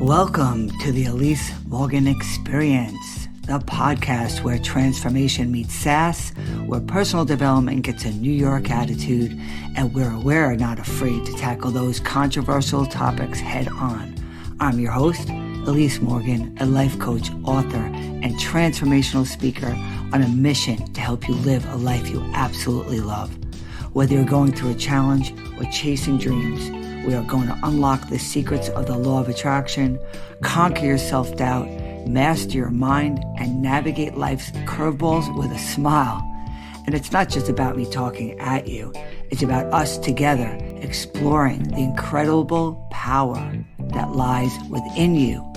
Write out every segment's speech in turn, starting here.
Welcome to the Elise Morgan Experience, the podcast where transformation meets sass, where personal development gets a New York attitude, and where we're not afraid to tackle those controversial topics head on. I'm your host, Elise Morgan, a life coach, author, and transformational speaker on a mission to help you live a life you absolutely love. Whether you're going through a challenge or chasing dreams, we are going to unlock the secrets of the law of attraction, conquer your self-doubt, master your mind, and navigate life's curveballs with a smile. And it's not just about me talking at you. It's about us together exploring the incredible power that lies within you.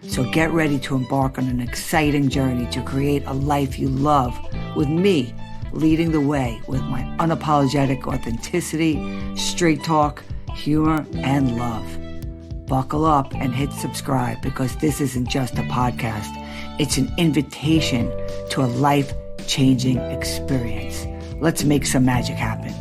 So get ready to embark on an exciting journey to create a life you love with me leading the way with my unapologetic authenticity, straight talk, humor, and love. Buckle up and hit subscribe because this isn't just a podcast. It's an invitation to a life-changing experience. Let's make some magic happen.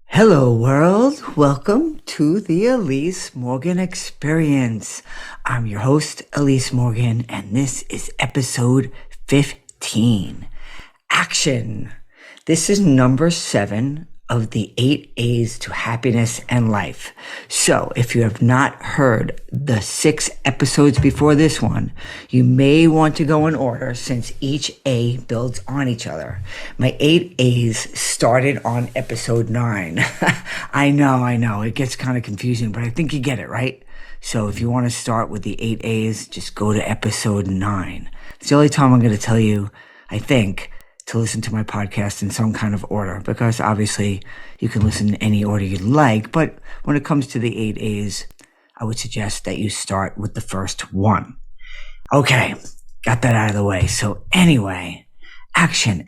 Hello world, welcome to the Elise Morgan Experience. I'm your host, Elise Morgan, and this is episode 15. Action. This is number 7 of the 8 A's to happiness and life. So if you have not heard the 6 episodes before this one, you may want to go in order since each A builds on each other. My 8 A's started on episode 9. I know. It gets kind of confusing, but I think you get it, right? So if you want to start with the 8 A's, just go to episode 9. It's the only time I'm going to tell you, I think, to listen to my podcast in some kind of order, because obviously you can listen in any order you'd like. But when it comes to the 8 A's, I would suggest that you start with the first one. Okay, got that out of the way. So anyway, action.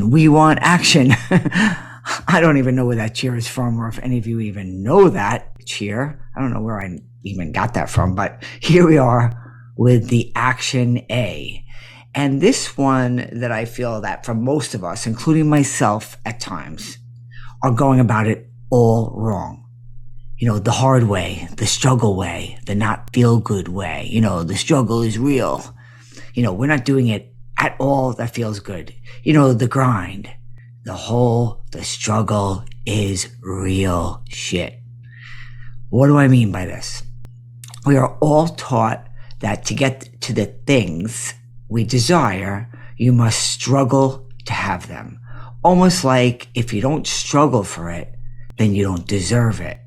We want action. I don't even know where that cheer is from, or if any of you even know that cheer. I don't know where I even got that from, but here we are with the action A. And this one that I feel that for most of us, including myself at times, are going about it all wrong. You know, the hard way, the struggle way, the not feel good way. You know, the struggle is real. You know, we're not doing it at all that feels good. You know, the grind, the struggle is real shit. What do I mean by this? We are all taught that to get to the things we desire, you must struggle to have them. Almost like if you don't struggle for it, then you don't deserve it.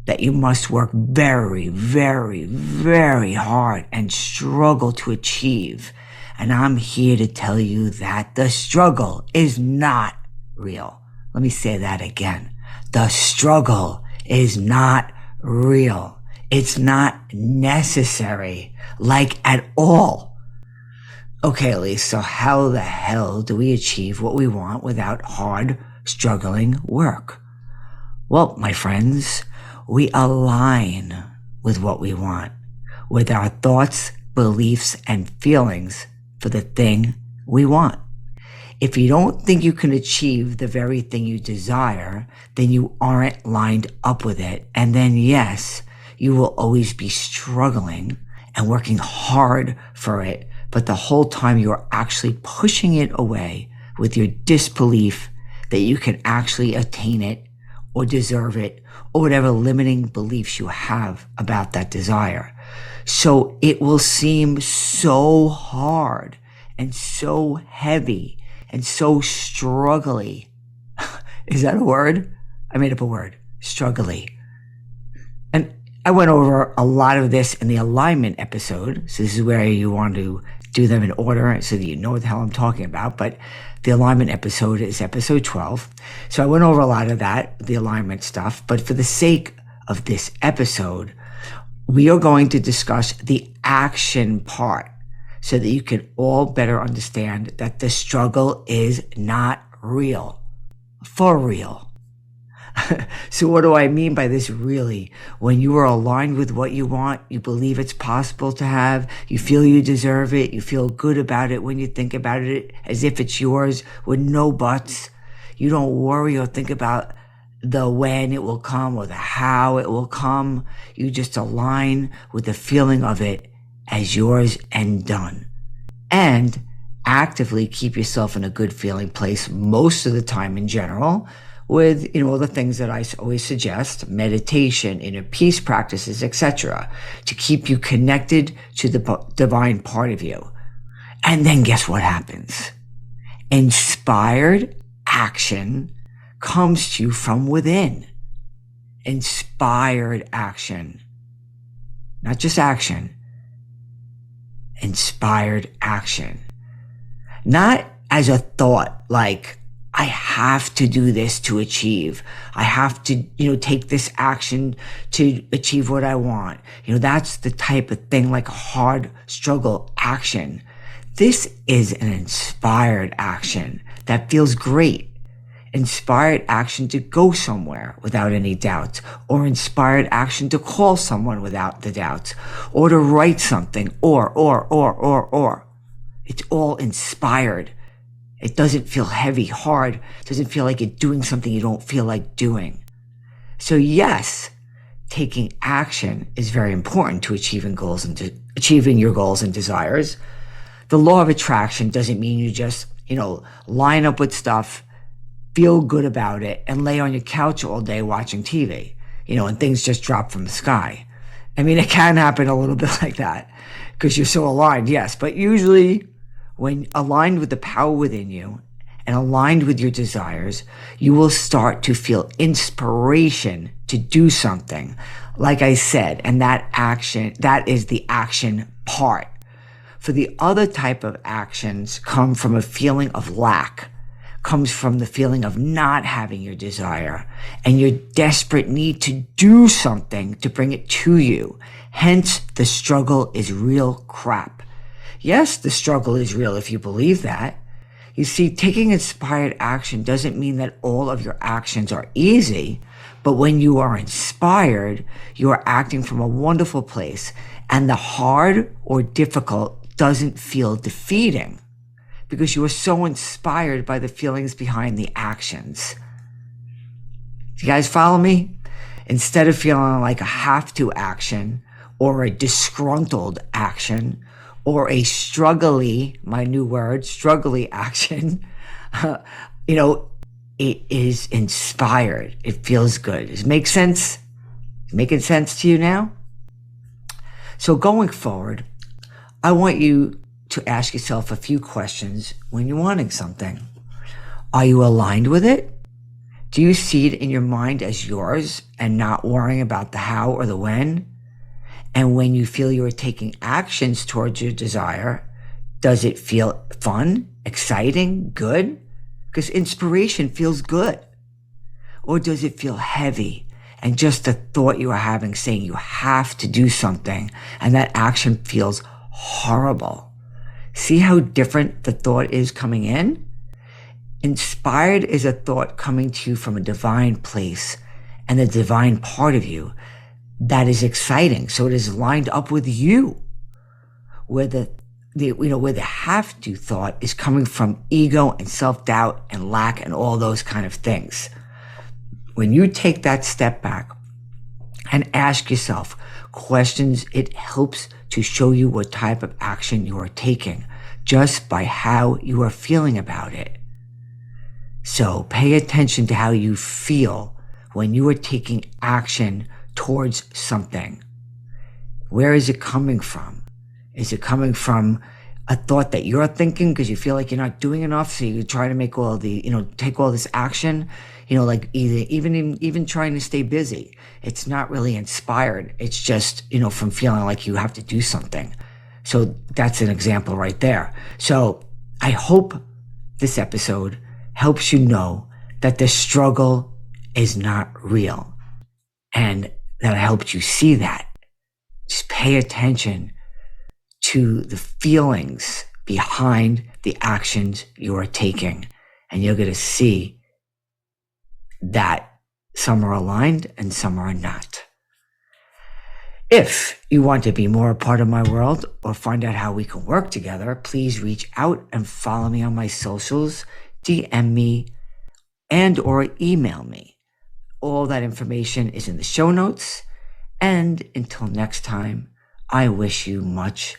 That you must work very, very, very hard and struggle to achieve. And I'm here to tell you that the struggle is not real. Let me say that again. The struggle is not real. It's not necessary, like at all. Okay, Elise, so how the hell do we achieve what we want without hard, struggling work? Well, my friends, we align with what we want, with our thoughts, beliefs, and feelings for the thing we want. If you don't think you can achieve the very thing you desire, then you aren't lined up with it. And then, yes, you will always be struggling and working hard for it, but the whole time you're actually pushing it away with your disbelief that you can actually attain it or deserve it or whatever limiting beliefs you have about that desire. So it will seem so hard and so heavy and so struggly. Is that a word? I made up a word. Struggly. And I went over a lot of this in the alignment episode. So this is where you want to do them in order so that you know what the hell I'm talking about. But the alignment episode is episode 12. So I went over a lot of that, the alignment stuff. But for the sake of this episode, we are going to discuss the action part so that you can all better understand that the struggle is not real. For real. So what do I mean by this really? When you are aligned with what you want, you believe it's possible to have, you feel you deserve it, you feel good about it when you think about it as if it's yours with no buts. You don't worry or think about the when it will come or the how it will come. You just align with the feeling of it as yours and done. And actively keep yourself in a good feeling place most of the time in general with, all the things that I always suggest, meditation, inner peace practices, etc., to keep you connected to the divine part of you. And then guess what happens? Inspired action comes to you from within. Inspired action. Not just action. Inspired action. Not as a thought like, I have to do this to achieve. I have to, take this action to achieve what I want. That's the type of thing like hard struggle action. This is an inspired action that feels great. Inspired action to go somewhere without any doubts, or inspired action to call someone without the doubts, or to write something, or. It's all inspired. It doesn't feel heavy, hard. It doesn't feel like you're doing something you don't feel like doing. So yes, taking action is very important to achieving your goals and desires. The law of attraction doesn't mean you just, line up with stuff, feel good about it, and lay on your couch all day watching TV, and things just drop from the sky. I mean, it can happen a little bit like that because you're so aligned, yes. But usually when aligned with the power within you and aligned with your desires, you will start to feel inspiration to do something. Like I said, and that is the action part. For the other type of actions come from a feeling of lack, comes from the feeling of not having your desire and your desperate need to do something to bring it to you. Hence, the struggle is real crap. Yes, the struggle is real if you believe that. You see, taking inspired action doesn't mean that all of your actions are easy, but when you are inspired, you are acting from a wonderful place, and the hard or difficult doesn't feel defeating because you are so inspired by the feelings behind the actions. Do you guys follow me? Instead of feeling like a have-to action or a disgruntled action or a struggly, my new word, struggly action, it is inspired. It feels good. Does it make sense? Making sense to you now? So going forward, I want you to ask yourself a few questions when you're wanting something. Are you aligned with it? Do you see it in your mind as yours and not worrying about the how or the when? And when you feel you are taking actions towards your desire, does it feel fun, exciting, good? Because inspiration feels good. Or does it feel heavy and just the thought you are having saying you have to do something and that action feels horrible? See how different the thought is coming in? Inspired is a thought coming to you from a divine place and the divine part of you that is exciting. So it is lined up with you. Where the have to thought is coming from ego and self-doubt and lack and all those kind of things. When you take that step back and ask yourself questions, it helps to show you what type of action you are taking just by how you are feeling about it. So pay attention to how you feel when you are taking action towards something. Where is it coming from? Is it coming from a thought that you're thinking because you feel like you're not doing enough, so you try to make take all this action, like even trying to stay busy? It's not really inspired. It's just, from feeling like you have to do something. So that's an example right there. So I hope this episode helps you know that the struggle is not real and that I helped you see that. Just pay attention to the feelings behind the actions you are taking, and you're going to see that some are aligned and some are not. If you want to be more a part of my world or find out how we can work together, please reach out and follow me on my socials, DM me, and or email me. All that information is in the show notes. And until next time, I wish you much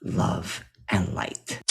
love and light.